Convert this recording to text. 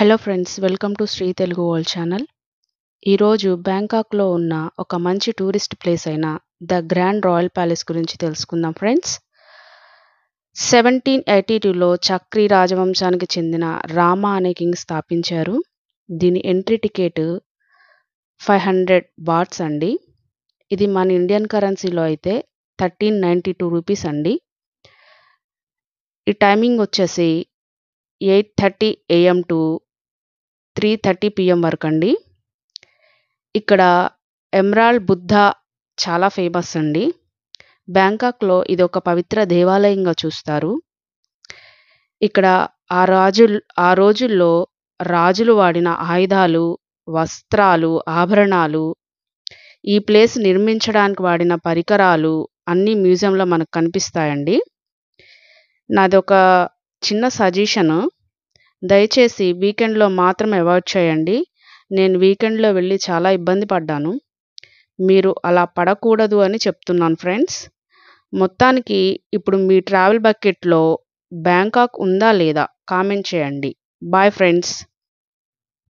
Hello friends, welcome to Shri Telugu World channel. ఈరోజు బ్యాంకాక్లో ఉన్న ఒక మంచి టూరిస్ట్ ప్లేస్ అయిన ద గ్రాండ్ రాయల్ ప్యాలెస్ గురించి తెలుసుకుందాం ఫ్రెండ్స్. 1782లో చక్రీ రాజవంశానికి చెందిన రామా అనే కింగ్ స్థాపించారు. దీని ఎంట్రీ టికెట్ 500 బాట్స్ అండి. ఇది మన ఇండియన్ కరెన్సీలో అయితే 1392 రూపీస్ అండి. ఈ టైమింగ్ వచ్చేసి 8:30 AM టు 3:30 PM వరకు అండి. ఇక్కడ ఎమరాల్డ్ బుద్ధ చాలా ఫేమస్ అండి. బ్యాంకాక్లో ఇది ఒక పవిత్ర దేవాలయంగా చూస్తారు. ఇక్కడ ఆ రోజుల్లో రాజులు వాడిన ఆయుధాలు, వస్త్రాలు, ఆభరణాలు, ఈ ప్లేస్ నిర్మించడానికి వాడిన పరికరాలు అన్నీ మ్యూజియంలో మనకు కనిపిస్తాయండి. నాదొక చిన్న సజెషను, దయచేసి వీకెండ్లో మాత్రం అవాయిడ్ చేయండి. నేను వీకెండ్లో వెళ్ళి చాలా ఇబ్బంది పడ్డాను. మీరు అలా పడకూడదు అని చెప్తున్నాను ఫ్రెండ్స్. మొత్తానికి ఇప్పుడు మీ ట్రావెల్ బకెట్లో బ్యాంకాక్ ఉందా లేదా కామెంట్ చేయండి. Bye friends.